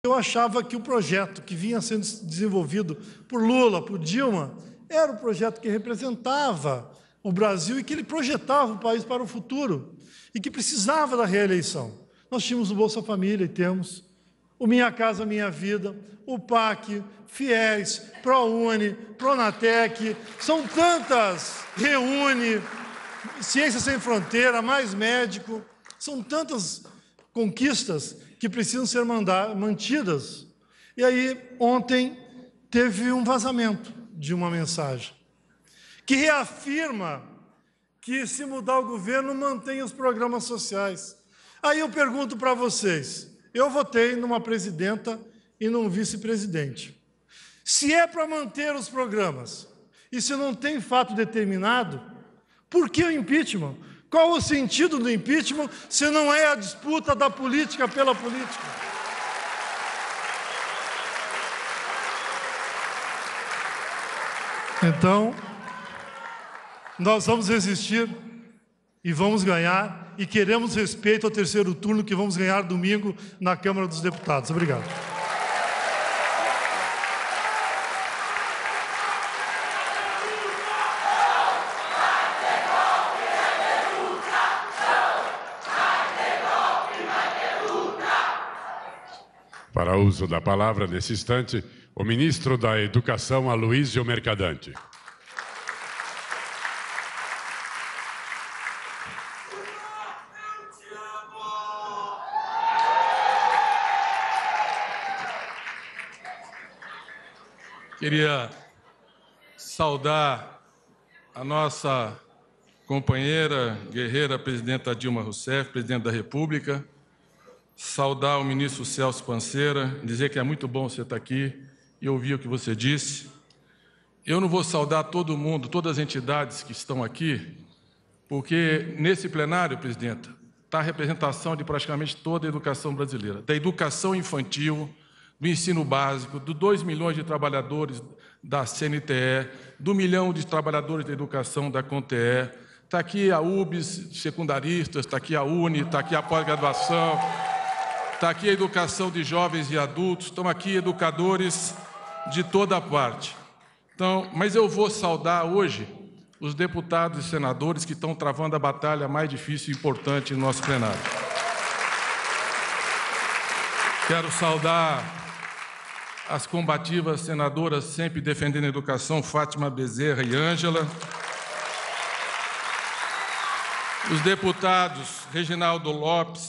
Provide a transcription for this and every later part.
Eu achava que o projeto que vinha sendo desenvolvido por Lula, por Dilma, era o projeto que representava o Brasil e que ele projetava o país para o futuro e que precisava da reeleição. Nós tínhamos o Bolsa Família e temos o Minha Casa Minha Vida, o PAC, FIES, ProUni, Pronatec, são tantas, Reúne, Ciência Sem Fronteira, Mais Médico, são tantas conquistas que precisam ser mantidas. E aí, ontem, teve um vazamento de uma mensagem que reafirma que, se mudar o governo, mantém os programas sociais. Aí eu pergunto para vocês, eu votei numa presidenta e num vice-presidente. Se é para manter os programas e se não tem fato determinado, por que o impeachment? Qual o sentido do impeachment se não é a disputa da política pela política? Então, nós vamos resistir e vamos ganhar, e queremos respeito ao terceiro turno que vamos ganhar domingo na Câmara dos Deputados. Obrigado. Para uso da palavra, nesse instante, o ministro da Educação, Aloísio Mercadante. Queria saudar a nossa companheira, guerreira, presidenta Dilma Rousseff, presidente da República, saudar o ministro Celso Panceira, dizer que é muito bom você estar aqui e ouvir o que você disse. Eu não vou saudar todo mundo, todas as entidades que estão aqui, porque nesse plenário, presidenta, está a representação de praticamente toda a educação brasileira, da educação infantil, do ensino básico, dos 2 milhões de trabalhadores da CNTE, do 1 milhão de trabalhadores da educação da CONTE, está aqui a UBS, secundaristas, está aqui a UNE, está aqui a pós-graduação, está aqui a educação de jovens e adultos, estão aqui educadores de toda parte. Então, mas eu vou saudar hoje os deputados e senadores que estão travando a batalha mais difícil e importante no nosso plenário. Quero saudar as combativas senadoras sempre defendendo a educação, Fátima Bezerra e Ângela. Os deputados Reginaldo Lopes,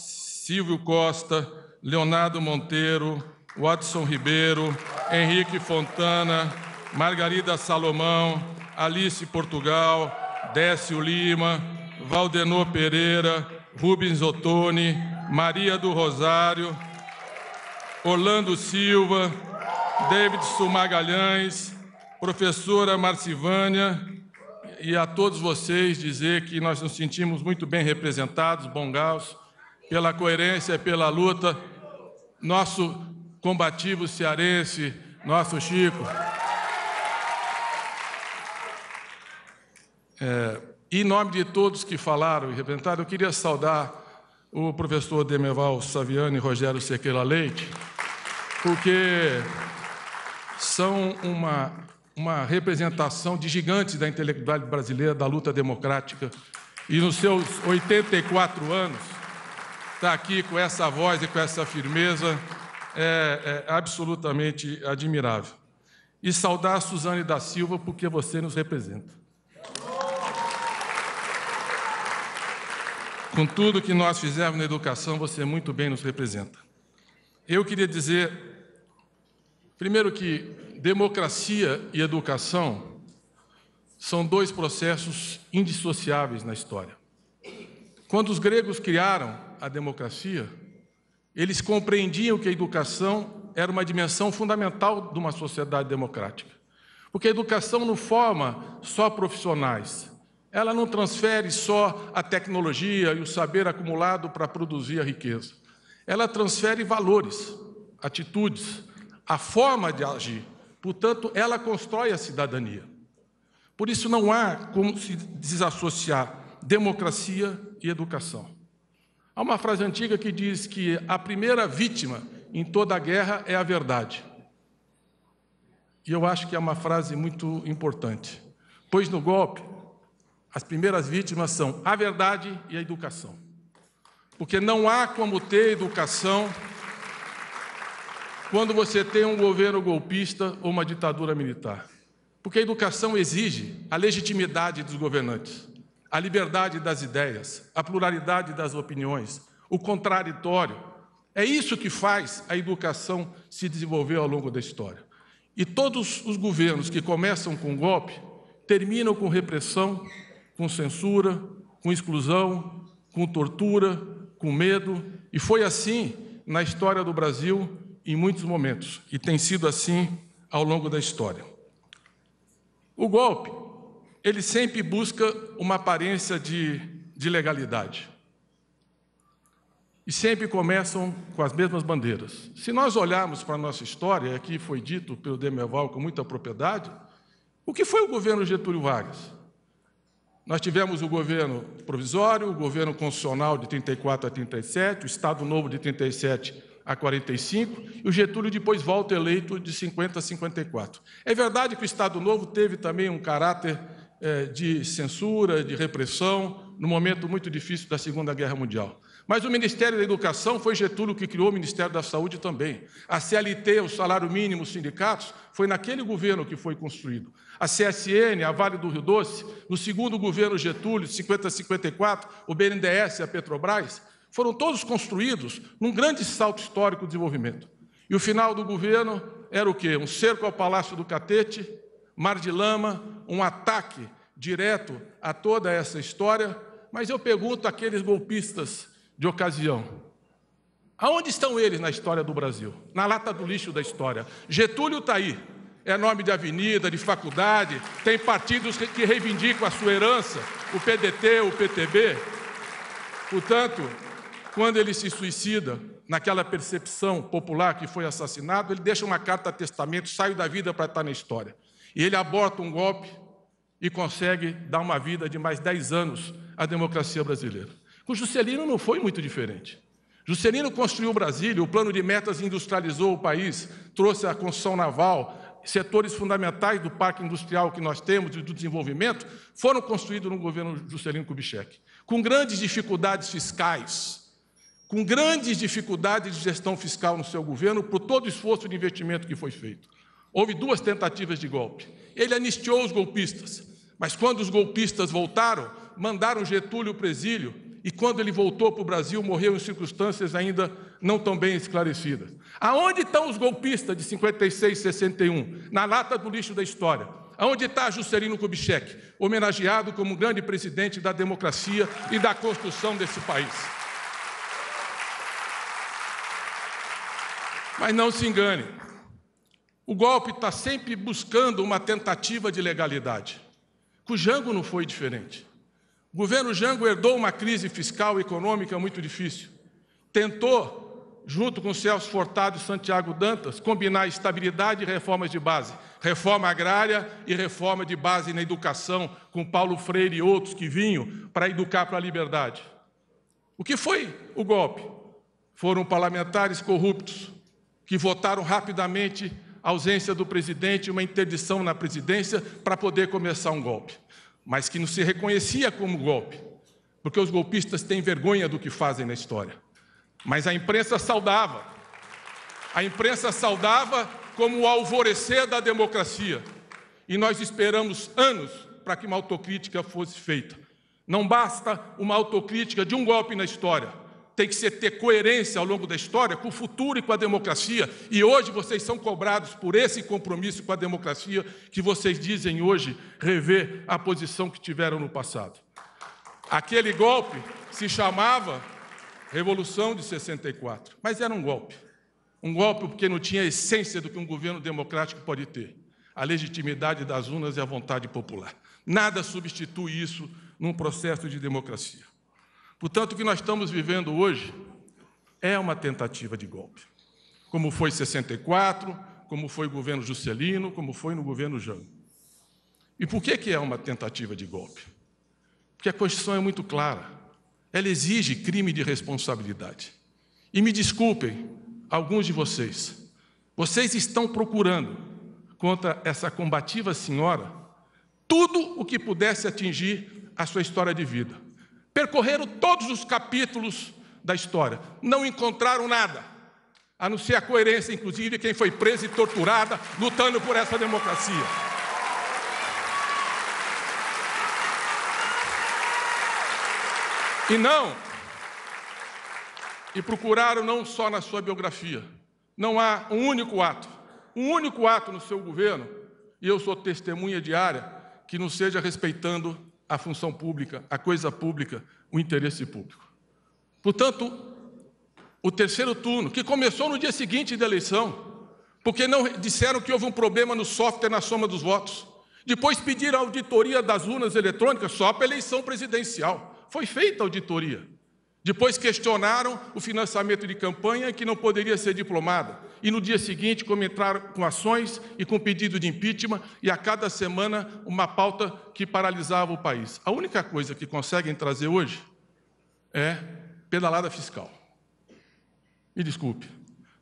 Silvio Costa, Leonardo Monteiro, Watson Ribeiro, Henrique Fontana, Margarida Salomão, Alice Portugal, Décio Lima, Valdenor Pereira, Rubens Ottoni, Maria do Rosário, Orlando Silva, Davidson Magalhães, professora Marcivânia, e a todos vocês dizer que nós nos sentimos muito bem representados, bongaus, pela coerência, pela luta, nosso combativo cearense, nosso Chico. Em nome de todos que falaram e representaram, eu queria saudar o professor Demerval Saviani e Rogério Sequeira Leite, porque são uma representação de gigantes da intelectualidade brasileira, da luta democrática, e nos seus 84 anos, estar aqui com essa voz e com essa firmeza é absolutamente admirável. E saudar a Suzane da Silva, porque você nos representa. Com tudo que nós fizemos na educação, você muito bem nos representa. Eu queria dizer, primeiro, que democracia e educação são 2 processos indissociáveis na história. Quando os gregos criaram a democracia, eles compreendiam que a educação era uma dimensão fundamental de uma sociedade democrática. Porque a educação não forma só profissionais, ela não transfere só a tecnologia e o saber acumulado para produzir a riqueza. Ela transfere valores, atitudes, a forma de agir. Portanto, ela constrói a cidadania. Por isso, não há como se desassociar democracia e educação. Há uma frase antiga que diz que a primeira vítima em toda guerra é a verdade. E eu acho que é uma frase muito importante, pois no golpe, as primeiras vítimas são a verdade e a educação. Porque não há como ter educação quando você tem um governo golpista ou uma ditadura militar. Porque a educação exige a legitimidade dos governantes, a liberdade das ideias, a pluralidade das opiniões, o contraditório. É isso que faz a educação se desenvolver ao longo da história. E todos os governos que começam com golpe terminam com repressão, com censura, com exclusão, com tortura, com medo. E foi assim na história do Brasil em muitos momentos. E tem sido assim ao longo da história. O golpe, ele sempre busca uma aparência de legalidade. E sempre começam com as mesmas bandeiras. Se nós olharmos para a nossa história, aqui foi dito pelo Demerval com muita propriedade, o que foi o governo Getúlio Vargas? Nós tivemos o governo provisório, o governo constitucional de 34 a 37, o Estado Novo de 37 a 45, e o Getúlio depois volta eleito de 50 a 54. É verdade que o Estado Novo teve também um caráter de censura, de repressão, num momento muito difícil da Segunda Guerra Mundial. Mas o Ministério da Educação foi Getúlio que criou o Ministério da Saúde também. A CLT, o salário mínimo, os sindicatos, foi naquele governo que foi construído. A CSN, a Vale do Rio Doce, no segundo governo Getúlio, de 50 a 54, o BNDES e a Petrobras, foram todos construídos num grande salto histórico de desenvolvimento. E o final do governo era o quê? Um cerco ao Palácio do Catete, mar de lama, um ataque direto a toda essa história. Mas eu pergunto àqueles golpistas de ocasião, aonde estão eles na história do Brasil? Na lata do lixo da história. Getúlio está aí, é nome de avenida, de faculdade, tem partidos que reivindicam a sua herança, o PDT, o PTB. Portanto, quando ele se suicida, naquela percepção popular que foi assassinado, ele deixa uma carta testamento, saio da vida para estar na história. E ele aborta um golpe e consegue dar uma vida de mais 10 anos à democracia brasileira. Com Juscelino não foi muito diferente. Juscelino construiu Brasília, o plano de metas industrializou o país, trouxe a construção naval, setores fundamentais do parque industrial que nós temos e do desenvolvimento foram construídos no governo Juscelino Kubitschek, com grandes dificuldades fiscais, com grandes dificuldades de gestão fiscal no seu governo, por todo o esforço de investimento que foi feito. Houve 2 tentativas de golpe. Ele anistiou os golpistas, mas quando os golpistas voltaram, mandaram Getúlio para o exílio, e quando ele voltou para o Brasil, morreu em circunstâncias ainda não tão bem esclarecidas. Aonde estão os golpistas de 56 e 61? Na lata do lixo da história. Aonde está Juscelino Kubitschek, homenageado como um grande presidente da democracia e da construção desse país? Mas não se engane, o golpe está sempre buscando uma tentativa de legalidade. Com o Jango não foi diferente. O governo Jango herdou uma crise fiscal e econômica muito difícil. Tentou, junto com Celso Furtado e Santiago Dantas, combinar estabilidade e reformas de base. Reforma agrária e reforma de base na educação, com Paulo Freire e outros que vinham para educar para a liberdade. O que foi o golpe? Foram parlamentares corruptos, que votaram rapidamente a ausência do presidente e uma interdição na presidência para poder começar um golpe, mas que não se reconhecia como golpe, porque os golpistas têm vergonha do que fazem na história. Mas a imprensa saudava como o alvorecer da democracia, e nós esperamos anos para que uma autocrítica fosse feita. Não basta uma autocrítica de um golpe na história, tem que ter coerência ao longo da história com o futuro e com a democracia. E hoje vocês são cobrados por esse compromisso com a democracia que vocês dizem hoje rever a posição que tiveram no passado. Aquele golpe se chamava Revolução de 64, mas era um golpe. Um golpe porque não tinha a essência do que um governo democrático pode ter. A legitimidade das urnas e a vontade popular. Nada substitui isso num processo de democracia. Portanto, o que nós estamos vivendo hoje é uma tentativa de golpe, como foi em 64, como foi o governo Juscelino, como foi no governo Jango. E por que é uma tentativa de golpe? Porque a Constituição é muito clara. Ela exige crime de responsabilidade. E me desculpem, alguns de vocês. Vocês estão procurando, contra essa combativa senhora, tudo o que pudesse atingir a sua história de vida. Percorreram todos os capítulos da história, não encontraram nada, a não ser a coerência, inclusive, de quem foi presa e torturada, lutando por essa democracia. E procuraram não só na sua biografia. Não há um único ato no seu governo, e eu sou testemunha diária, que não seja respeitando a função pública, a coisa pública, o interesse público. Portanto, o terceiro turno, que começou no dia seguinte da eleição, porque não disseram que houve um problema no software na soma dos votos. Depois pediram a auditoria das urnas eletrônicas só para a eleição presidencial. Foi feita a auditoria. Depois questionaram o financiamento de campanha, que não poderia ser diplomada. E no dia seguinte entraram com ações e com pedido de impeachment, e a cada semana uma pauta que paralisava o país. A única coisa que conseguem trazer hoje é pedalada fiscal. Me desculpe,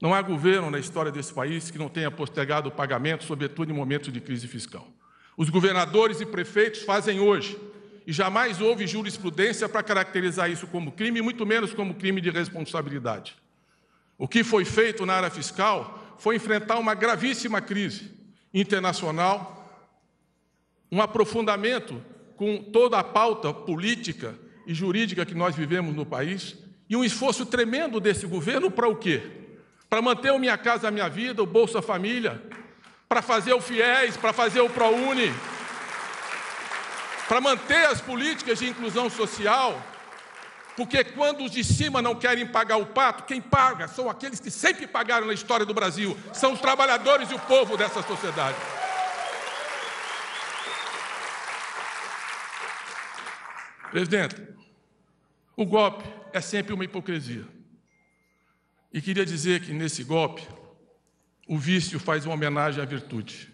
não há governo na história desse país que não tenha postergado o pagamento, sobretudo em momentos de crise fiscal. Os governadores e prefeitos fazem hoje, e jamais houve jurisprudência para caracterizar isso como crime, muito menos como crime de responsabilidade. O que foi feito na área fiscal foi enfrentar uma gravíssima crise internacional, um aprofundamento com toda a pauta política e jurídica que nós vivemos no país, e um esforço tremendo desse governo para o quê? Para manter o Minha Casa Minha Vida, o Bolsa Família, para fazer o FIES, para fazer o ProUni, para manter as políticas de inclusão social, porque quando os de cima não querem pagar o pato, quem paga são aqueles que sempre pagaram na história do Brasil, são os trabalhadores e o povo dessa sociedade. Presidente, o golpe é sempre uma hipocrisia. E queria dizer que, nesse golpe, o vício faz uma homenagem à virtude.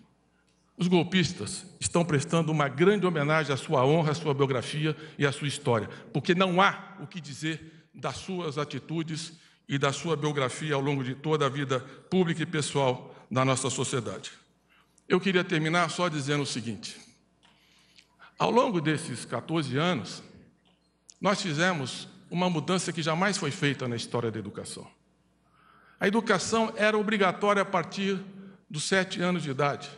Os golpistas estão prestando uma grande homenagem à sua honra, à sua biografia e à sua história, porque não há o que dizer das suas atitudes e da sua biografia ao longo de toda a vida pública e pessoal da nossa sociedade. Eu queria terminar só dizendo o seguinte: ao longo desses 14 anos, nós fizemos uma mudança que jamais foi feita na história da educação. A educação era obrigatória a partir dos 7 anos de idade.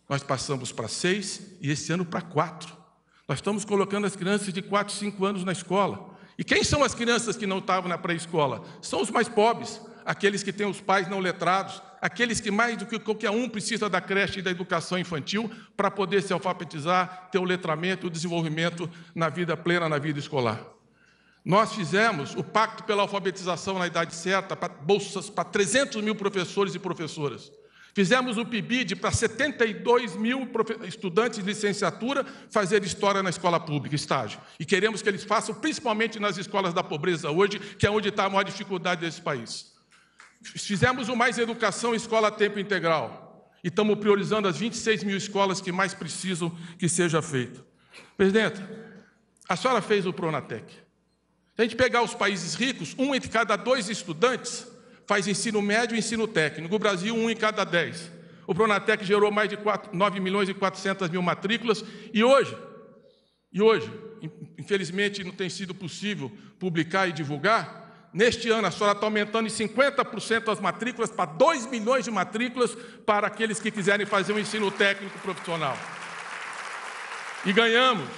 Nós passamos para 6 e esse ano para 4. Nós estamos colocando as crianças de 4, 5 anos na escola. E quem são as crianças que não estavam na pré-escola? São os mais pobres, aqueles que têm os pais não letrados, aqueles que mais do que qualquer um precisa da creche e da educação infantil para poder se alfabetizar, ter o letramento e o desenvolvimento na vida plena, na vida escolar. Nós fizemos o Pacto pela Alfabetização na Idade Certa, para bolsas para 300 mil professores e professoras. Fizemos o PIBID para 72 mil estudantes de licenciatura fazer história na escola pública, estágio. E queremos que eles façam, principalmente nas escolas da pobreza hoje, que é onde está a maior dificuldade desse país. Fizemos o Mais Educação Escola a Tempo Integral. E estamos priorizando as 26 mil escolas que mais precisam que seja feito. Presidenta, a senhora fez o Pronatec. Se a gente pegar os países ricos, 1 entre cada 2 estudantes faz ensino médio e ensino técnico. No Brasil, 1 em cada 10. O Pronatec gerou mais de 9 milhões e 400 mil matrículas. E hoje, infelizmente, não tem sido possível publicar e divulgar. Neste ano, a senhora está aumentando em 50% as matrículas para 2 milhões de matrículas para aqueles que quiserem fazer um ensino técnico profissional. E ganhamos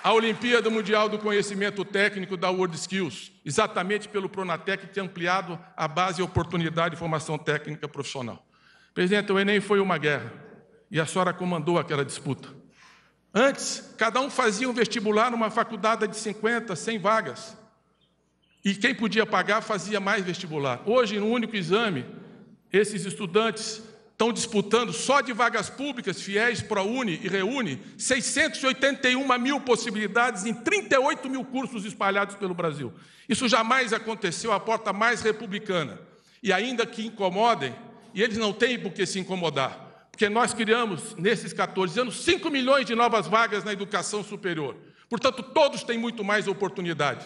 a Olimpíada Mundial do Conhecimento Técnico da WorldSkills, exatamente pelo Pronatec ter ampliado a base e a oportunidade de formação técnica profissional. Presidente, o Enem foi uma guerra e a senhora comandou aquela disputa. Antes, cada um fazia um vestibular numa faculdade de 50, 100 vagas. E quem podia pagar fazia mais vestibular. Hoje, no único exame, esses estudantes estão disputando só de vagas públicas, FIES, ProUni e REUni, 681 mil possibilidades em 38 mil cursos espalhados pelo Brasil. Isso jamais aconteceu, a porta mais republicana. E ainda que incomodem, e eles não têm por que se incomodar, porque nós criamos, nesses 14 anos, 5 milhões de novas vagas na educação superior. Portanto, todos têm muito mais oportunidade.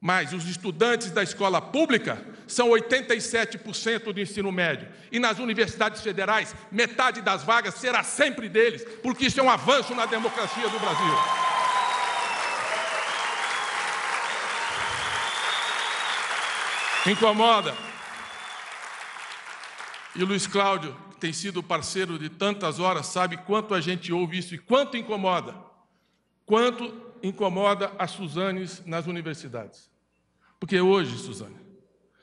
Mas os estudantes da escola pública são 87% do ensino médio. E nas universidades federais, metade das vagas será sempre deles, porque isso é um avanço na democracia do Brasil. Incomoda. E o Luiz Cláudio, que tem sido parceiro de tantas horas, sabe quanto a gente ouve isso e quanto incomoda. Quanto incomoda a Suzanes nas universidades. Porque hoje, Suzane,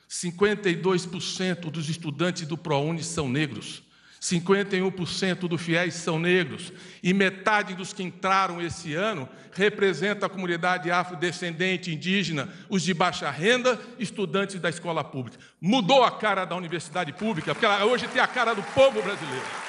52% dos estudantes do ProUni são negros, 51% do FIES são negros, e metade dos que entraram esse ano representa a comunidade afrodescendente, indígena, os de baixa renda, estudantes da escola pública. Mudou a cara da universidade pública, porque ela hoje tem a cara do povo brasileiro.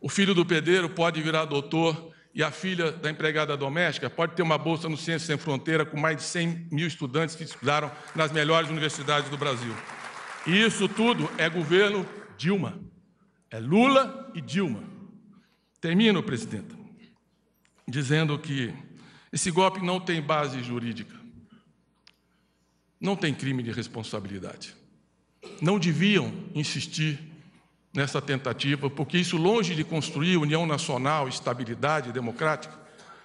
O filho do pedreiro pode virar doutor e a filha da empregada doméstica pode ter uma bolsa no Ciências Sem Fronteira com mais de 100 mil estudantes que estudaram nas melhores universidades do Brasil. E isso tudo é governo Dilma. É Lula e Dilma. Termino, presidenta, dizendo que esse golpe não tem base jurídica. Não tem crime de responsabilidade. Não deviam insistir nessa tentativa, porque isso, longe de construir união nacional, estabilidade democrática,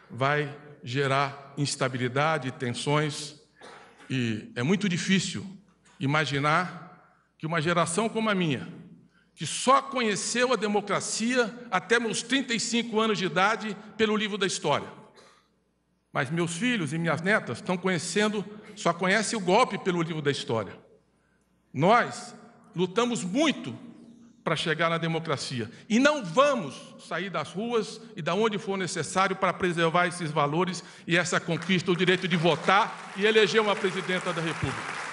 vai gerar instabilidade e tensões. E é muito difícil imaginar que uma geração como a minha, que só conheceu a democracia até meus 35 anos de idade pelo livro da história. Mas meus filhos e minhas netas estão conhecendo, só conhecem o golpe pelo livro da história. Nós lutamos muito para chegar na democracia. E não vamos sair das ruas e de onde for necessário para preservar esses valores e essa conquista, o direito de votar e eleger uma presidenta da República.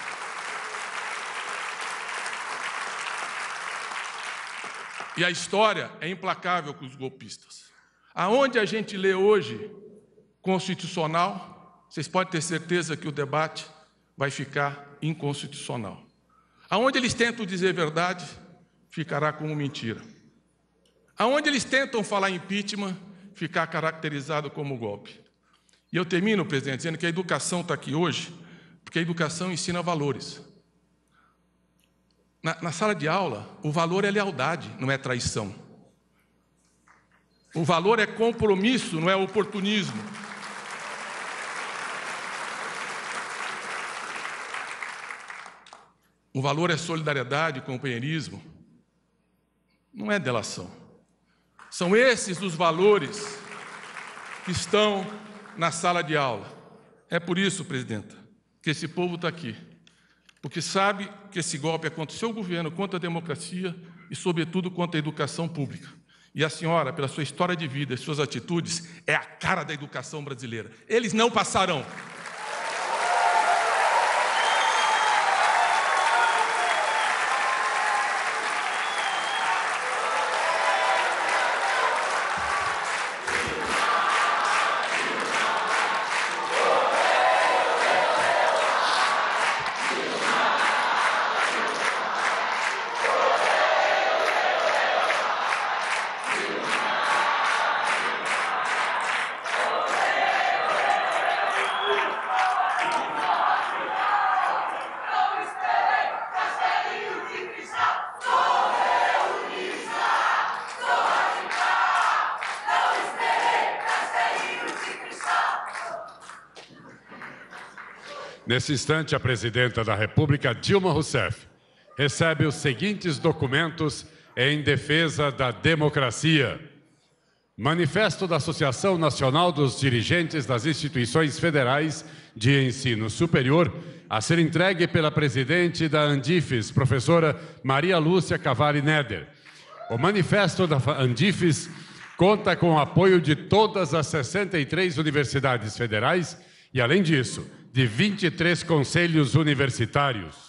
E a história é implacável com os golpistas. Aonde a gente lê hoje constitucional, vocês podem ter certeza que o debate vai ficar inconstitucional. Aonde eles tentam dizer verdade, ficará como mentira. Aonde eles tentam falar impeachment, ficar caracterizado como golpe. E eu termino, presidente, dizendo que a educação está aqui hoje, porque a educação ensina valores. Na sala de aula, o valor é lealdade, não é traição. O valor é compromisso, não é oportunismo. O valor é solidariedade, companheirismo. Não é delação. São esses os valores que estão na sala de aula. É por isso, presidenta, que esse povo está aqui. Porque sabe que esse golpe é contra o seu governo, contra a democracia e, sobretudo, contra a educação pública. E a senhora, pela sua história de vida e suas atitudes, é a cara da educação brasileira. Eles não passarão. Nesse instante, a presidenta da República, Dilma Rousseff, recebe os seguintes documentos em defesa da democracia. Manifesto da Associação Nacional dos Dirigentes das Instituições Federais de Ensino Superior, a ser entregue pela presidente da Andifes, professora Maria Lúcia Cavalli Neder. O manifesto da Andifes conta com o apoio de todas as 63 universidades federais e, além disso, de 23 conselhos universitários.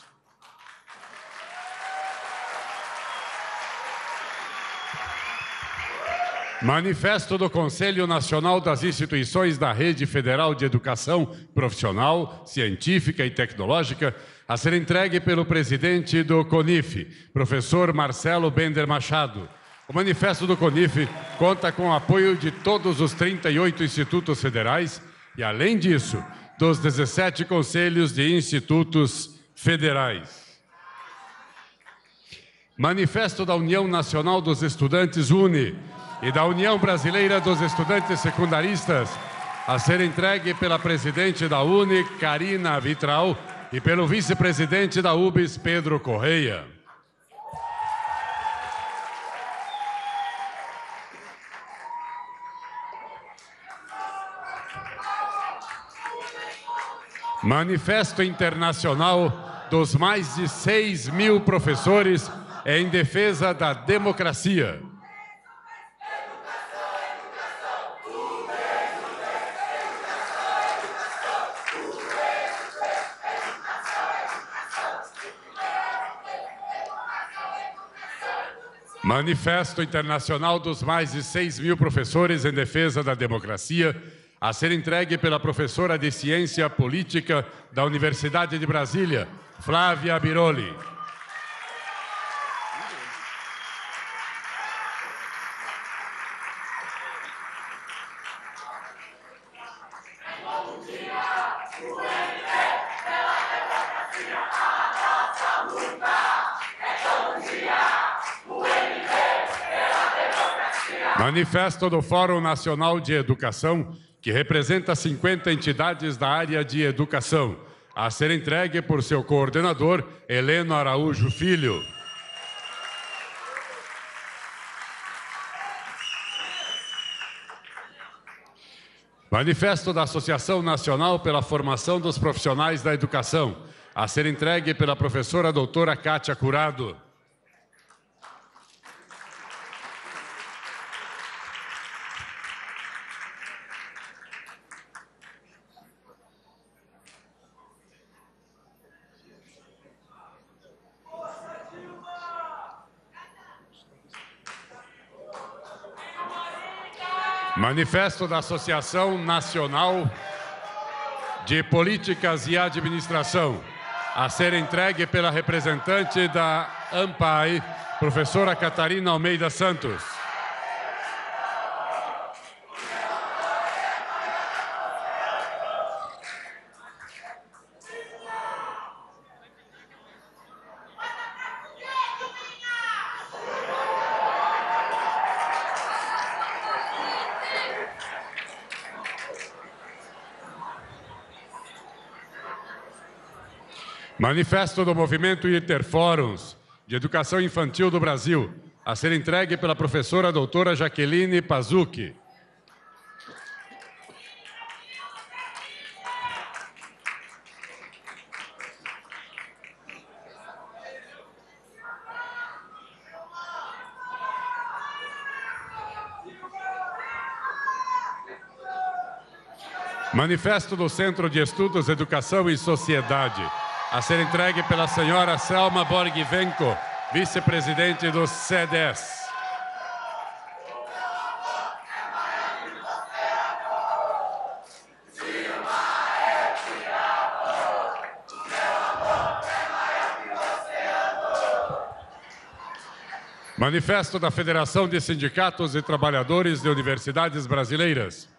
Manifesto do Conselho Nacional das Instituições da Rede Federal de Educação Profissional, Científica e Tecnológica, a ser entregue pelo presidente do CONIF, professor Marcelo Bender Machado. O manifesto do CONIF conta com o apoio de todos os 38 institutos federais e, além disso, dos 17 conselhos de institutos federais. Manifesto da União Nacional dos Estudantes UNE e da União Brasileira dos Estudantes Secundaristas, a ser entregue pela presidente da UNE, Karina Vitral, e pelo vice-presidente da UBS, Pedro Correia. Manifesto internacional dos mais de 6.000 professores em defesa da democracia. Manifesto internacional dos mais de 6.000 professores em defesa da democracia, a ser entregue pela professora de Ciência Política da Universidade de Brasília, Flávia Biroli. Manifesto do Fórum Nacional de Educação, que representa 50 entidades da área de educação, a ser entregue por seu coordenador, Heleno Araújo Filho. Manifesto da Associação Nacional pela Formação dos Profissionais da Educação, a ser entregue pela professora doutora Kátia Curado. Manifesto da Associação Nacional de Políticas e Administração, a ser entregue pela representante da ANPAI, professora Catarina Almeida Santos. Manifesto do Movimento Interfóruns de Educação Infantil do Brasil, a ser entregue pela professora doutora Jaqueline Pazucchi. Manifesto do Centro de Estudos, Educação e Sociedade, a ser entregue pela senhora Selma Borghivenco, vice-presidente do CEDES. Manifesto da Federação de Sindicatos e Trabalhadores de Universidades Brasileiras,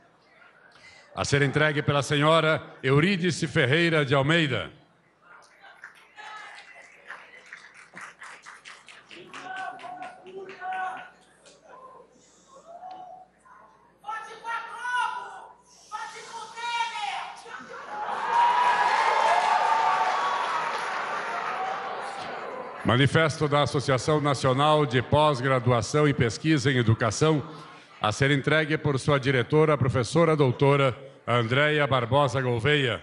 a ser entregue pela senhora Eurídice Ferreira de Almeida. Manifesto da Associação Nacional de Pós-Graduação e Pesquisa em Educação, a ser entregue por sua diretora, a professora doutora Andréia Barbosa Gouveia.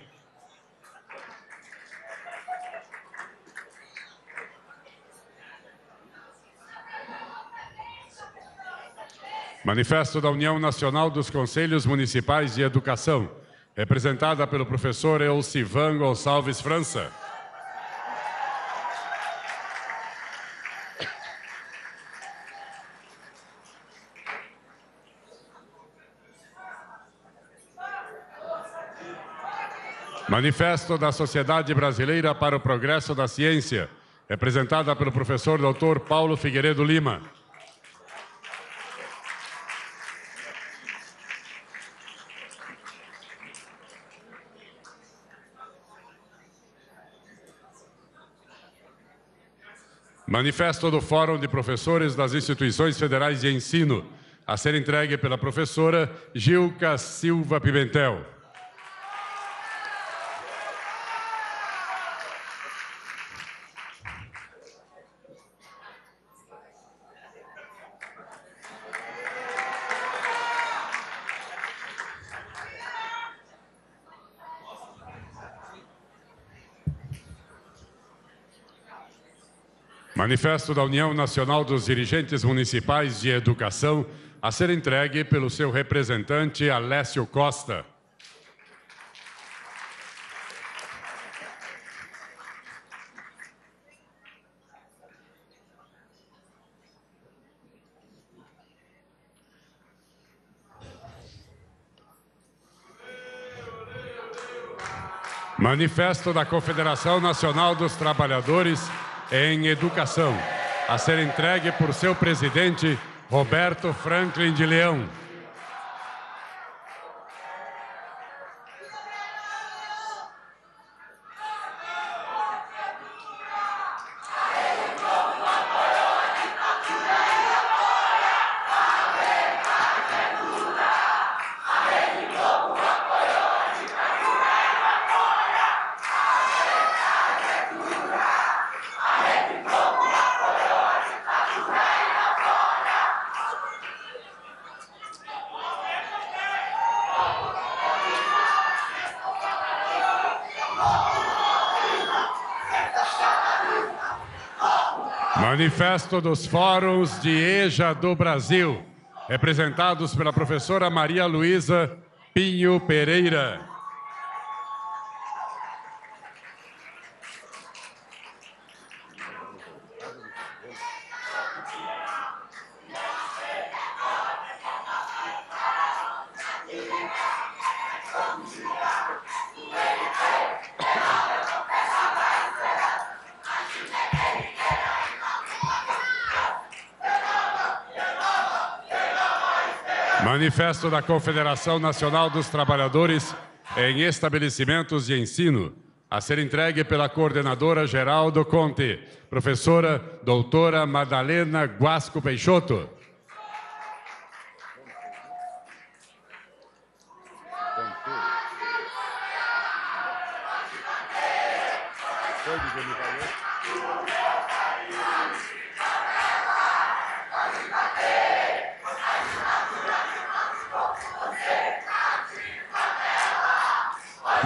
Manifesto da União Nacional dos Conselhos Municipais de Educação, representada pelo professor Elcivan Gonçalves França. Manifesto da Sociedade Brasileira para o Progresso da Ciência, representada pelo professor Dr. Paulo Figueiredo Lima. Manifesto do Fórum de Professores das Instituições Federais de Ensino, a ser entregue pela professora Gilca Silva Pimentel. Manifesto da União Nacional dos Dirigentes Municipais de Educação, a ser entregue pelo seu representante, Alessio Costa. Manifesto da Confederação Nacional dos Trabalhadores em Educação, a ser entregue por seu presidente, Roberto Franklin de Leão. Manifesto dos Fóruns de EJA do Brasil, representados pela professora Maria Luísa Pinho Pereira. Manifesto da Confederação Nacional dos Trabalhadores em Estabelecimentos de Ensino, a ser entregue pela coordenadora geral do CONTE, professora doutora Madalena Guasco Peixoto.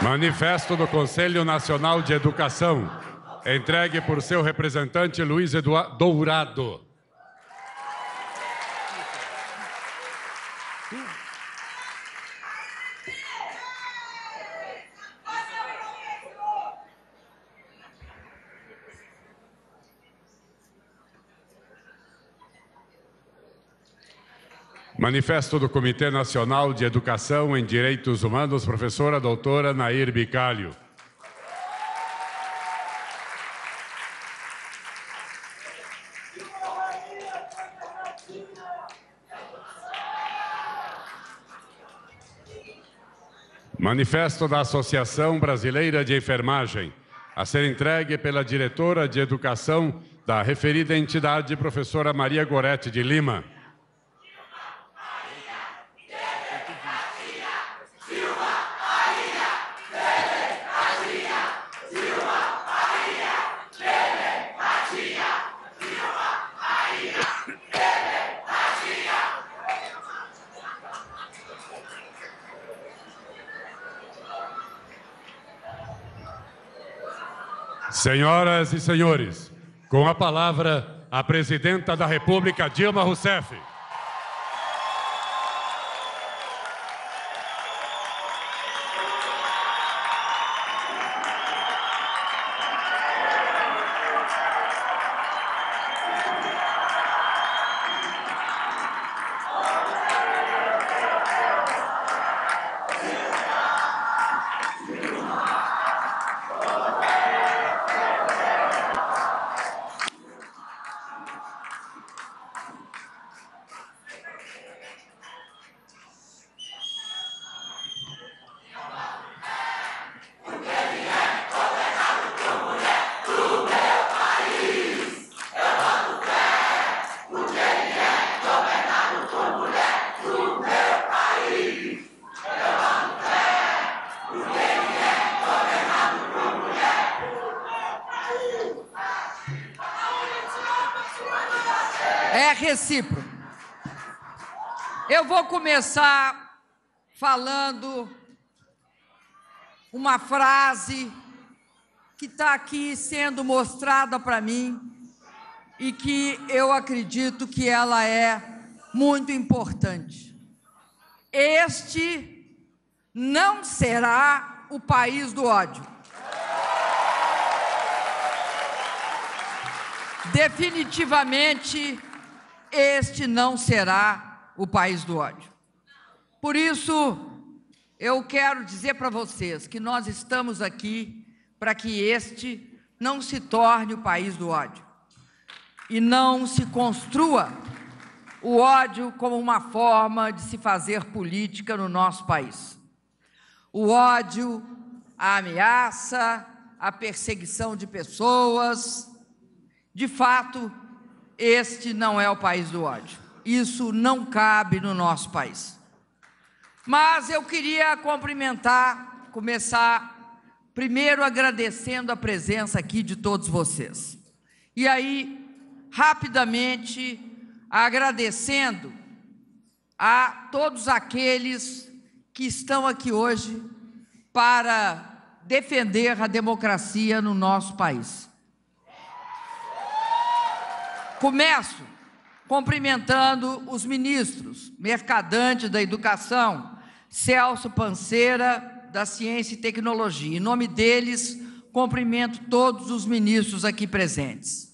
Manifesto do Conselho Nacional de Educação, entregue por seu representante Luiz Eduardo Dourado. Manifesto do Comitê Nacional de Educação em Direitos Humanos, professora doutora Nair Bicalho. Manifesto da Associação Brasileira de Enfermagem, a ser entregue pela diretora de Educação da referida entidade, professora Maria Gorete de Lima. Senhoras e senhores, com a palavra, a Presidenta da República, Dilma Rousseff. É recíproco. Eu vou começar falando uma frase que está aqui sendo mostrada para mim e que eu acredito que ela é muito importante. Este não será o país do ódio. Definitivamente, este não será o país do ódio. Por isso, eu quero dizer para vocês que nós estamos aqui para que este não se torne o país do ódio e não se construa o ódio como uma forma de se fazer política no nosso país. O ódio, a ameaça, a perseguição de pessoas, de fato, este não é o país do ódio. Isso não cabe no nosso país. Mas eu queria começar primeiro agradecendo a presença aqui de todos vocês. E aí, rapidamente, agradecendo a todos aqueles que estão aqui hoje para defender a democracia no nosso país. Começo cumprimentando os ministros Mercadante da Educação, Celso Panceira da Ciência e Tecnologia. Em nome deles, cumprimento todos os ministros aqui presentes.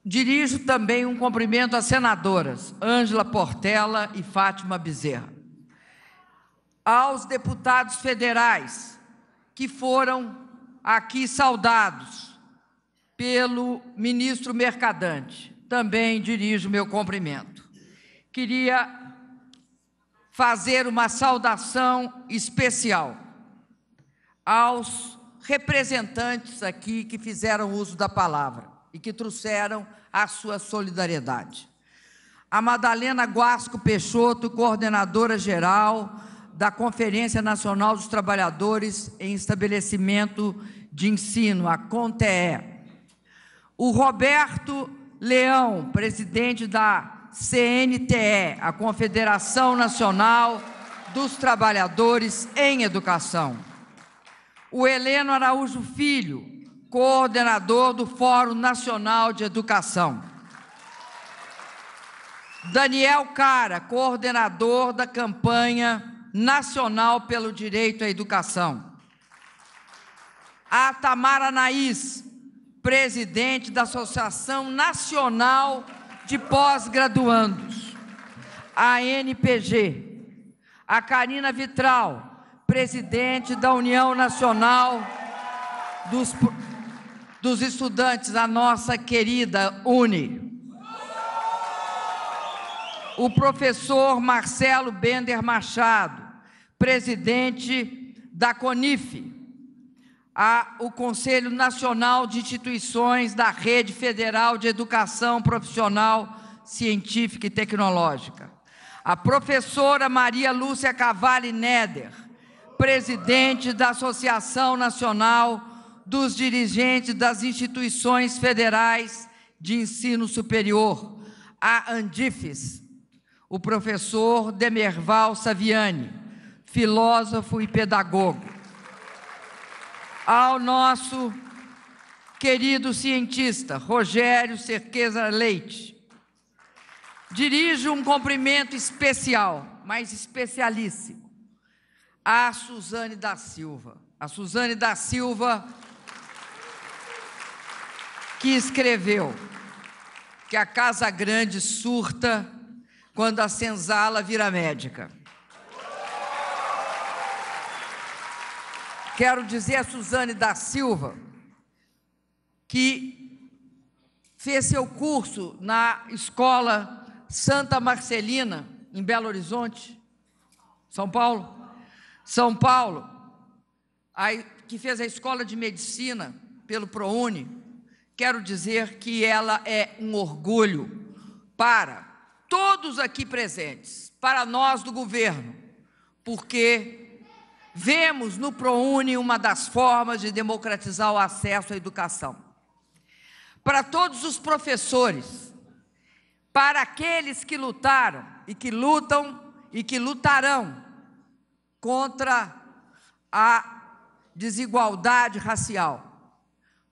Dirijo também um cumprimento às senadoras Ângela Portela e Fátima Bezerra. Aos deputados federais que foram aqui saudados pelo ministro Mercadante, também dirijo meu cumprimento. Queria fazer uma saudação especial aos representantes aqui que fizeram uso da palavra e que trouxeram a sua solidariedade. A Madalena Guasco Peixoto, coordenadora geral da Conferência Nacional dos Trabalhadores em Estabelecimento de Ensino, a CONTEE. O Roberto Leão, presidente da CNTE, a Confederação Nacional dos Trabalhadores em Educação. O Heleno Araújo Filho, coordenador do Fórum Nacional de Educação. Daniel Cara, coordenador da campanha nacional pelo direito à educação. A Tamara Naís, presidente da Associação Nacional de Pós-Graduandos, a ANPG. A Karina Vitral, presidente da União Nacional dos Estudantes, a nossa querida UNE. O professor Marcelo Bender Machado, presidente da CONIF, o Conselho Nacional de Instituições da Rede Federal de Educação Profissional, Científica e Tecnológica. A professora Maria Lúcia Cavalli Neder, presidente da Associação Nacional dos Dirigentes das Instituições Federais de Ensino Superior, a ANDIFES. O professor Demerval Saviani, filósofo e pedagogo. Ao nosso querido cientista, Rogério Cerqueira Leite. Dirijo um cumprimento especial, mas especialíssimo, a Suzane da Silva. A Suzane da Silva, que escreveu que a Casa Grande surta quando a senzala vira médica. Quero dizer a Suzane da Silva, que fez seu curso na Escola Santa Marcelina, em Belo Horizonte, São Paulo, que fez a Escola de Medicina pelo ProUni. Quero dizer que ela é um orgulho para todos aqui presentes, para nós do governo, porque vemos no ProUni uma das formas de democratizar o acesso à educação. Para todos os professores, para aqueles que lutaram e que lutam e que lutarão contra a desigualdade racial,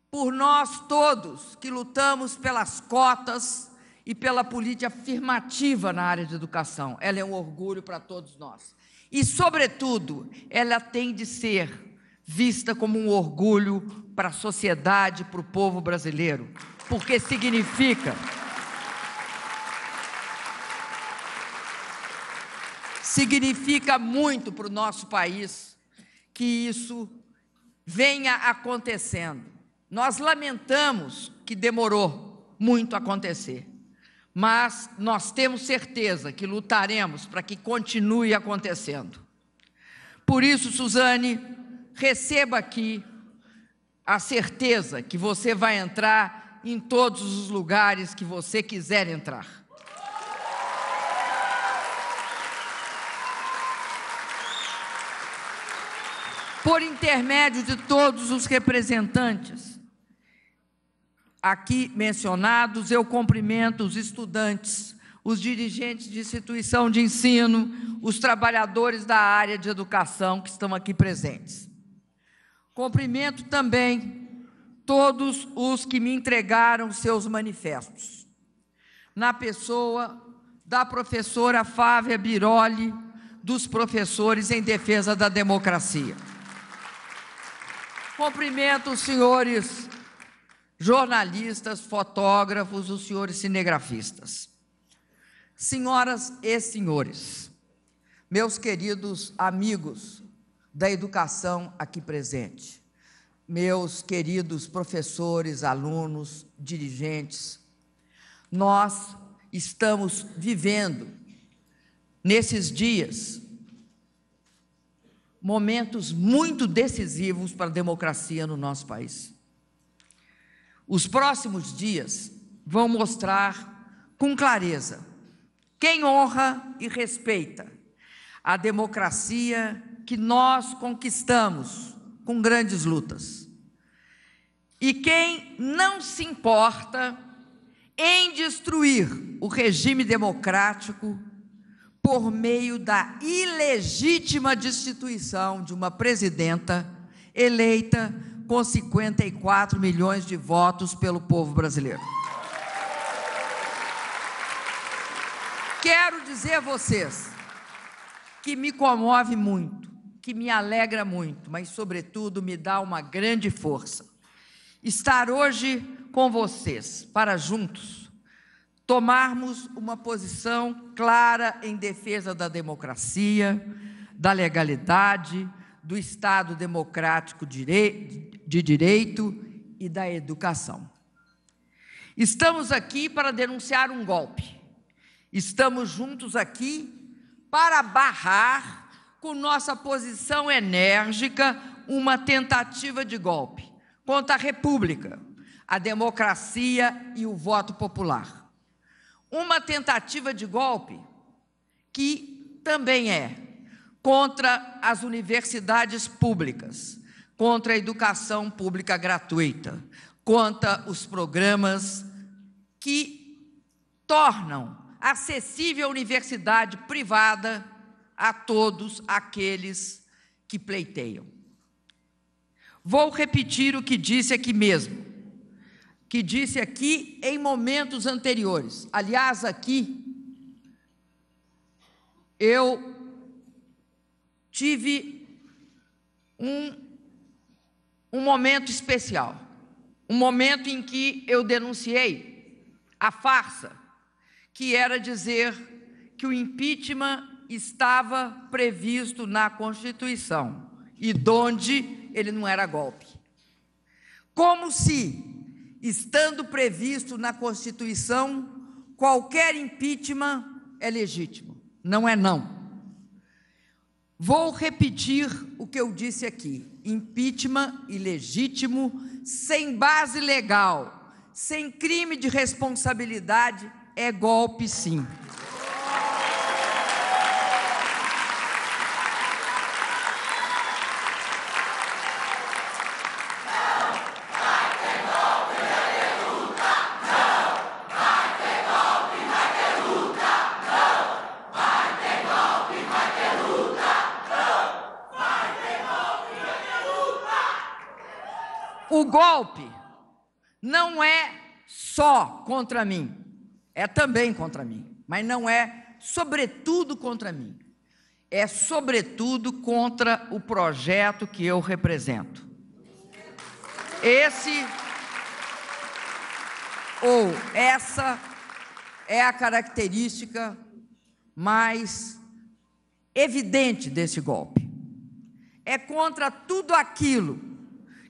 por nós todos que lutamos pelas cotas e pela política afirmativa na área de educação. Ela é um orgulho para todos nós. E, sobretudo, ela tem de ser vista como um orgulho para a sociedade, para o povo brasileiro, porque significa muito para o nosso país que isso venha acontecendo. Nós lamentamos que demorou muito a acontecer, mas nós temos certeza que lutaremos para que continue acontecendo. Por isso, Suzane, receba aqui a certeza que você vai entrar em todos os lugares que você quiser entrar. Por intermédio de todos os representantes aqui mencionados, eu cumprimento os estudantes, os dirigentes de instituição de ensino, os trabalhadores da área de educação que estão aqui presentes. Cumprimento também todos os que me entregaram seus manifestos, na pessoa da professora Fávia Biroli, dos professores em defesa da democracia. Cumprimento os senhores jornalistas, fotógrafos, os senhores cinegrafistas. Senhoras e senhores, meus queridos amigos da educação aqui presente, meus queridos professores, alunos, dirigentes, nós estamos vivendo, nesses dias, momentos muito decisivos para a democracia no nosso país. Os próximos dias vão mostrar com clareza quem honra e respeita a democracia que nós conquistamos com grandes lutas e quem não se importa em destruir o regime democrático por meio da ilegítima destituição de uma presidenta eleita com 54 milhões de votos pelo povo brasileiro. Quero dizer a vocês que me comove muito, que me alegra muito, mas, sobretudo, me dá uma grande força estar hoje com vocês para juntos tomarmos uma posição clara em defesa da democracia, da legalidade, do Estado democrático de direito e da educação. Estamos aqui para denunciar um golpe. Estamos juntos aqui para barrar, com nossa posição enérgica, uma tentativa de golpe contra a República, a democracia e o voto popular. Uma tentativa de golpe que também é contra as universidades públicas, contra a educação pública gratuita, contra os programas que tornam acessível a universidade privada a todos aqueles que pleiteiam. Vou repetir o que disse aqui mesmo, que disse aqui em momentos anteriores. Aliás, aqui eu tive um momento especial, um momento em que eu denunciei a farsa, que era dizer que o impeachment estava previsto na Constituição e donde ele não era golpe. Como se, estando previsto na Constituição, qualquer impeachment é legítimo. Não é não. Vou repetir o que eu disse aqui. Impeachment ilegítimo, sem base legal, sem crime de responsabilidade, é golpe sim. O golpe não é só contra mim, é também contra mim, mas não é sobretudo contra mim, é sobretudo contra o projeto que eu represento. Essa é a característica mais evidente desse golpe. É contra tudo aquilo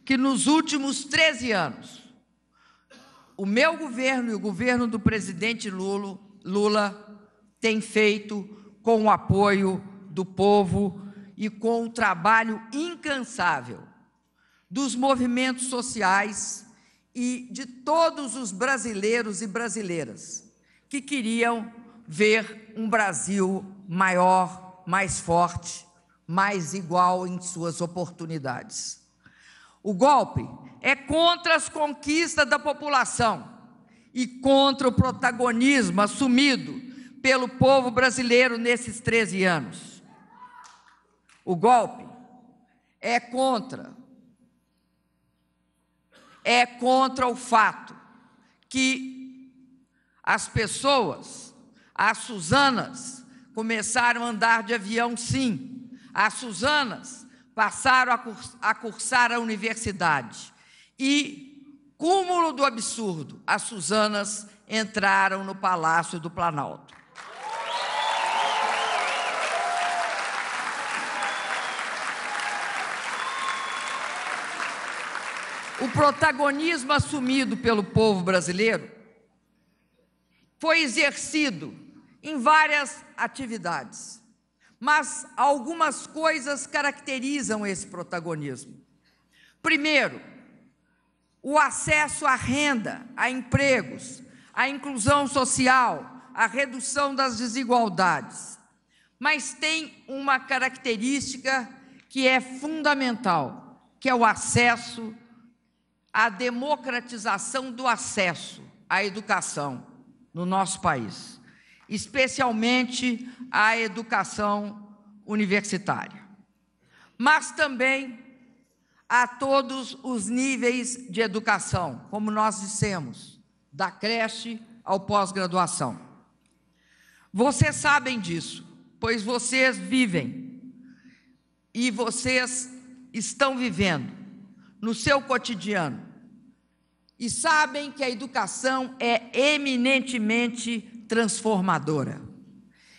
que nos últimos 13 anos o meu governo e o governo do presidente Lula têm feito com o apoio do povo e com o trabalho incansável dos movimentos sociais e de todos os brasileiros e brasileiras que queriam ver um Brasil maior, mais forte, mais igual em suas oportunidades. O golpe é contra as conquistas da população e contra o protagonismo assumido pelo povo brasileiro nesses 13 anos. O golpe é contra o fato que as pessoas, as Suzanas, começaram a andar de avião, sim. As Suzanas passaram a cursar a universidade. E, cúmulo do absurdo, as Suzanas entraram no Palácio do Planalto. O protagonismo assumido pelo povo brasileiro foi exercido em várias atividades, mas algumas coisas caracterizam esse protagonismo. Primeiro, o acesso à renda, a empregos, a inclusão social, a redução das desigualdades. Mas tem uma característica que é fundamental, que é o acesso, a democratização do acesso à educação no nosso país, especialmente a educação universitária, mas também a todos os níveis de educação, como nós dissemos, da creche ao pós-graduação. Vocês sabem disso, pois vocês vivem e vocês estão vivendo no seu cotidiano e sabem que a educação é eminentemente transformadora.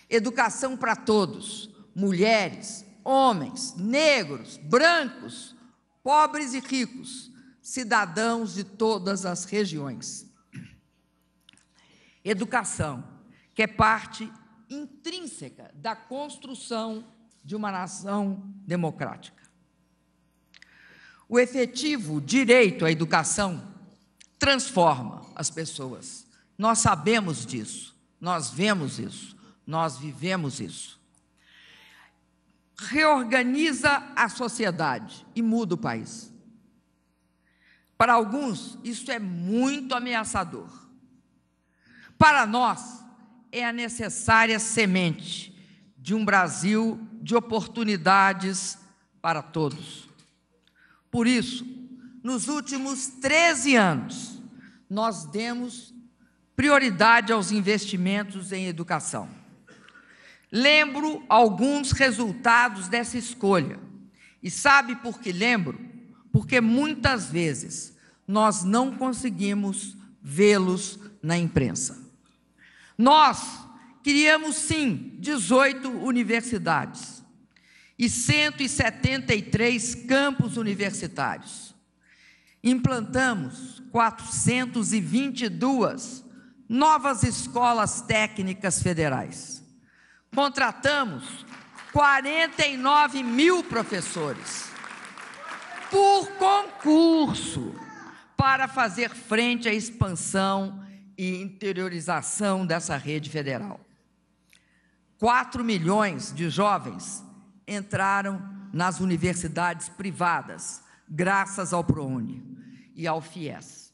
Educação para todos, mulheres, homens, negros, brancos, pobres e ricos, cidadãos de todas as regiões. Educação, que é parte intrínseca da construção de uma nação democrática. O efetivo direito à educação transforma as pessoas. Nós sabemos disso, nós vemos isso, nós vivemos isso. Reorganiza a sociedade e muda o país. Para alguns, isso é muito ameaçador. Para nós, é a necessária semente de um Brasil de oportunidades para todos. Por isso, nos últimos 13 anos, nós demos prioridade aos investimentos em educação. Lembro alguns resultados dessa escolha. E sabe por que lembro? Porque muitas vezes nós não conseguimos vê-los na imprensa. Nós criamos, sim, 18 universidades e 173 campos universitários. Implantamos 422 novas escolas técnicas federais. Contratamos 49 mil professores por concurso para fazer frente à expansão e interiorização dessa rede federal. 4 milhões de jovens entraram nas universidades privadas, graças ao ProUni e ao FIES.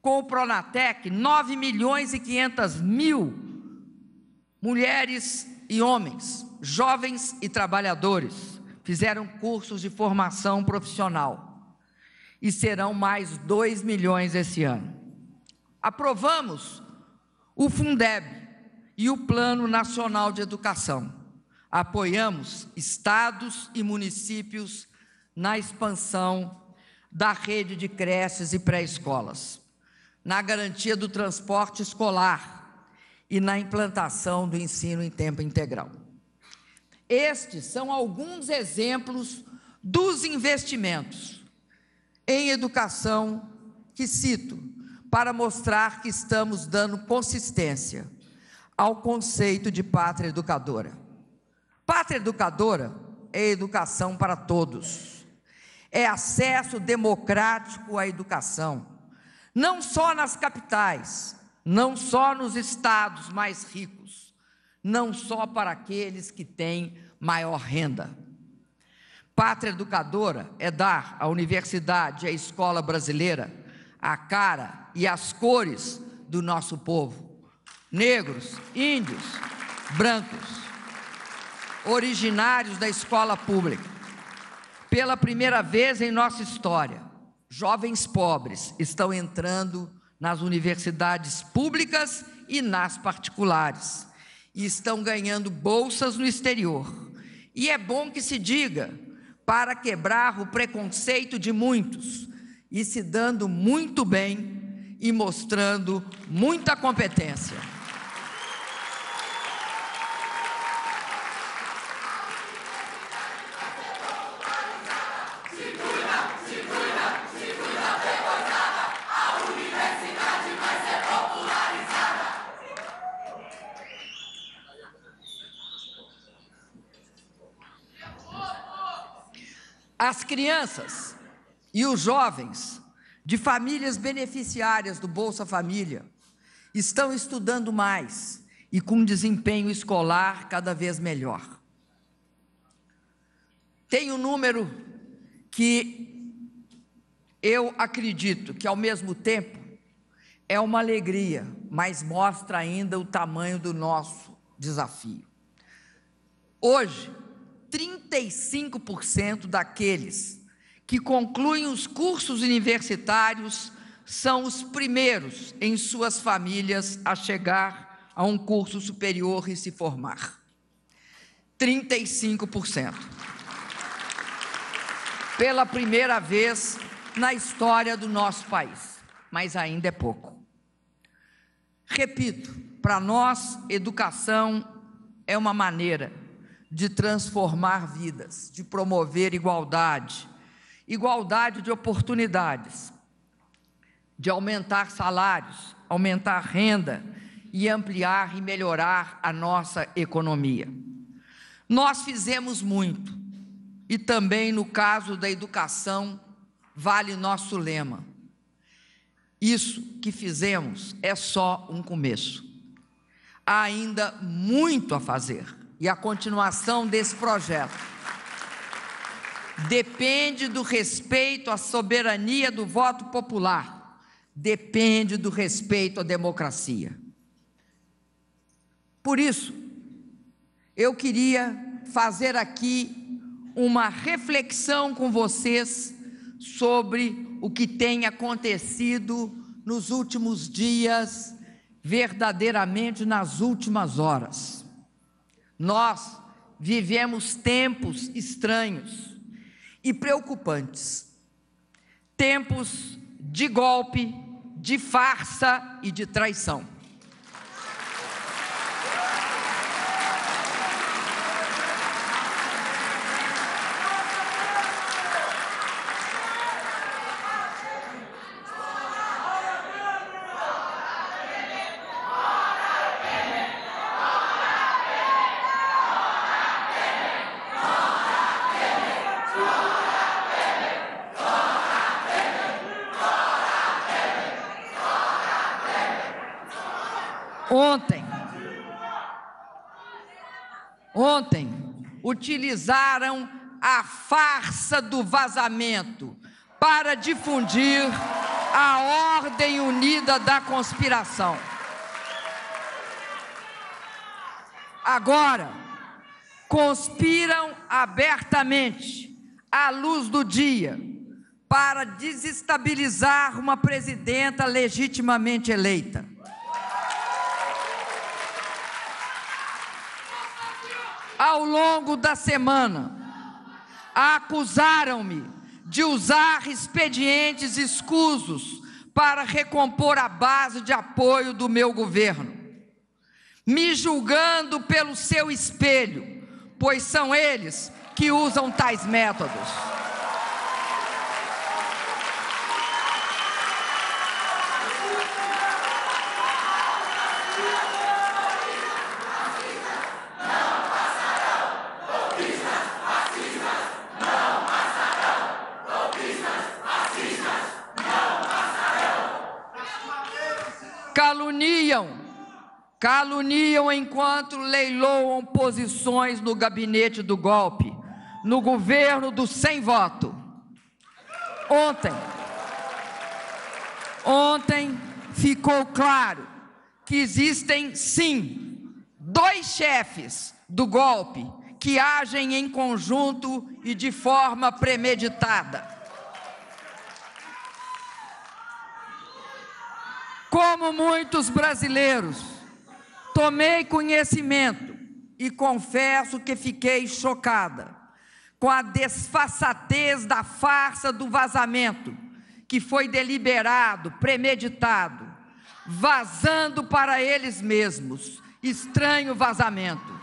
Com o Pronatec, 9 milhões e 500 mil mulheres e homens, jovens e trabalhadores, fizeram cursos de formação profissional. e serão mais 2 milhões esse ano. Aprovamos o Fundeb e o Plano Nacional de Educação. Apoiamos estados e municípios na expansão da rede de creches e pré-escolas, na garantia do transporte escolar e na implantação do ensino em tempo integral. Estes são alguns exemplos dos investimentos em educação que cito para mostrar que estamos dando consistência ao conceito de pátria educadora. Pátria educadora é educação para todos, é acesso democrático à educação, não só nas capitais, não só nos estados mais ricos, não só para aqueles que têm maior renda. Pátria educadora é dar à universidade e à escola brasileira a cara e as cores do nosso povo, negros, índios, brancos, originários da escola pública. Pela primeira vez em nossa história, jovens pobres estão entrando nas universidades públicas e nas particulares, e estão ganhando bolsas no exterior. E é bom que se diga, para quebrar o preconceito de muitos, e se dando muito bem e mostrando muita competência. As crianças e os jovens de famílias beneficiárias do Bolsa Família estão estudando mais e com desempenho escolar cada vez melhor. Tem um número que eu acredito que, ao mesmo tempo, é uma alegria, mas mostra ainda o tamanho do nosso desafio. Hoje, 35% daqueles que concluem os cursos universitários são os primeiros em suas famílias a chegar a um curso superior e se formar. 35%. Pela primeira vez na história do nosso país, mas ainda é pouco. Repito, para nós, educação é uma maneira de transformar vidas, de promover igualdade, igualdade de oportunidades, de aumentar salários, aumentar renda e ampliar e melhorar a nossa economia. Nós fizemos muito, e também no caso da educação, vale nosso lema. Isso que fizemos é só um começo. Há ainda muito a fazer. E a continuação desse projeto depende do respeito à soberania do voto popular, depende do respeito à democracia. Por isso, eu queria fazer aqui uma reflexão com vocês sobre o que tem acontecido nos últimos dias, verdadeiramente nas últimas horas. Nós vivemos tempos estranhos e preocupantes, tempos de golpe, de farsa e de traição. Ontem, utilizaram a farsa do vazamento para difundir a ordem unida da conspiração. Agora, conspiram abertamente, à luz do dia, para desestabilizar uma presidenta legitimamente eleita. Ao longo da semana, acusaram-me de usar expedientes escusos para recompor a base de apoio do meu governo, me julgando pelo seu espelho, pois são eles que usam tais métodos. Caluniam enquanto leiloam posições no gabinete do golpe, no governo do sem voto. Ontem ficou claro que existem, sim, 2 chefes do golpe que agem em conjunto e de forma premeditada. Como muitos brasileiros, tomei conhecimento e confesso que fiquei chocada com a desfaçatez da farsa do vazamento, que foi deliberado, premeditado, vazando para eles mesmos. Estranho vazamento.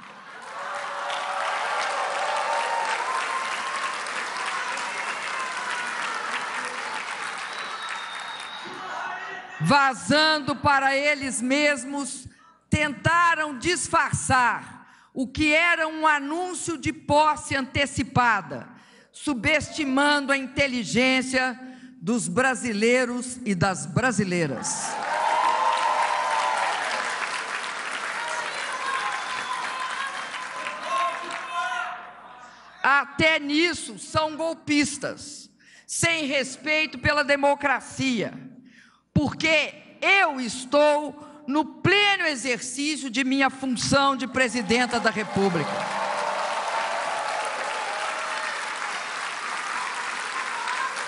Vazando para eles mesmos, tentaram disfarçar o que era um anúncio de posse antecipada, subestimando a inteligência dos brasileiros e das brasileiras. Até nisso são golpistas, sem respeito pela democracia, porque eu estou no pleno exercício de minha função de presidenta da República.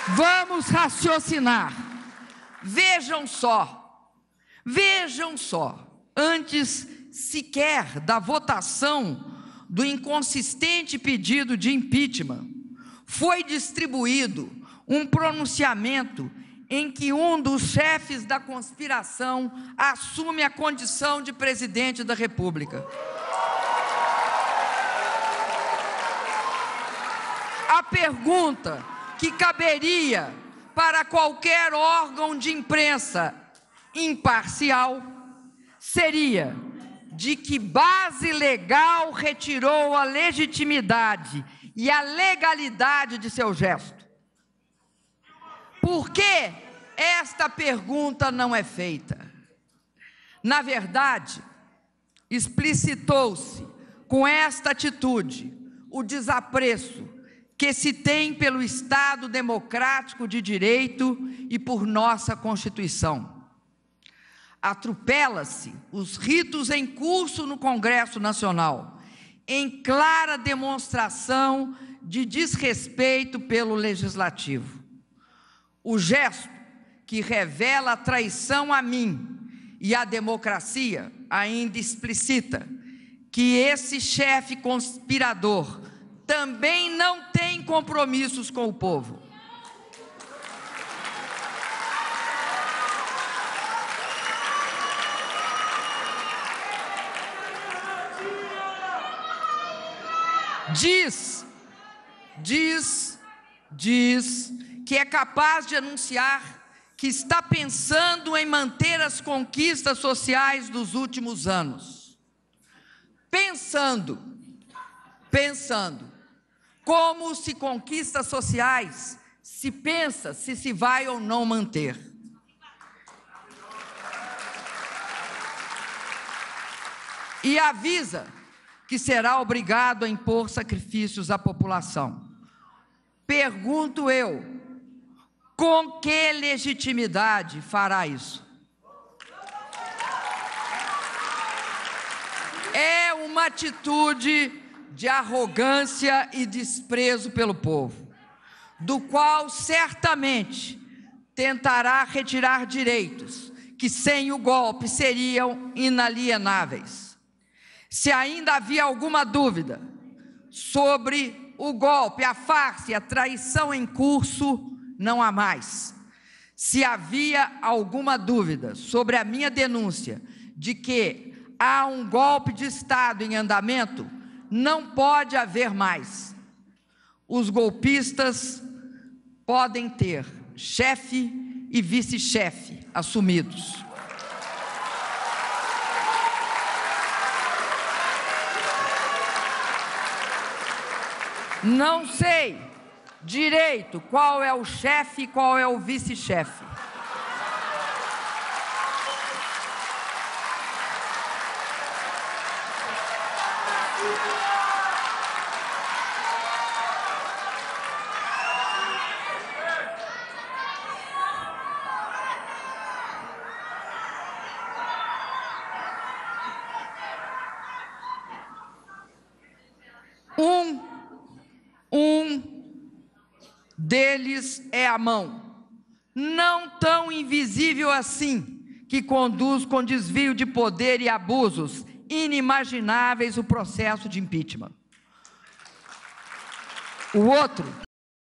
Vamos raciocinar. Vejam só, antes sequer da votação do inconsistente pedido de impeachment, foi distribuído um pronunciamento em que um dos chefes da conspiração assume a condição de presidente da República. A pergunta que caberia para qualquer órgão de imprensa imparcial seria: de que base legal retirou a legitimidade e a legalidade de seu gesto? Por que esta pergunta não é feita? Na verdade, explicitou-se com esta atitude o desapreço que se tem pelo Estado democrático de direito e por nossa Constituição. Atropela-se os ritos em curso no Congresso Nacional, em clara demonstração de desrespeito pelo Legislativo. O gesto que revela a traição a mim e à democracia ainda explicita que esse chefe conspirador também não tem compromissos com o povo. Diz que é capaz de anunciar que está pensando em manter as conquistas sociais dos últimos anos. Pensando, como se conquistas sociais se pensa se vai ou não manter. E avisa que será obrigado a impor sacrifícios à população. Pergunto eu, com que legitimidade fará isso? É uma atitude de arrogância e desprezo pelo povo. do qual certamente tentará retirar direitos que sem o golpe seriam inalienáveis. Se ainda havia alguma dúvida sobre o golpe, a farsa e a traição em curso, não há mais. Se havia alguma dúvida sobre a minha denúncia de que há um golpe de Estado em andamento, não pode haver mais. Os golpistas podem ter chefe e vice-chefe assumidos. Não sei direito qual é o chefe e qual é o vice-chefe. Um deles é a mão, não tão invisível assim, que conduz com desvio de poder e abusos inimagináveis o processo de impeachment. O outro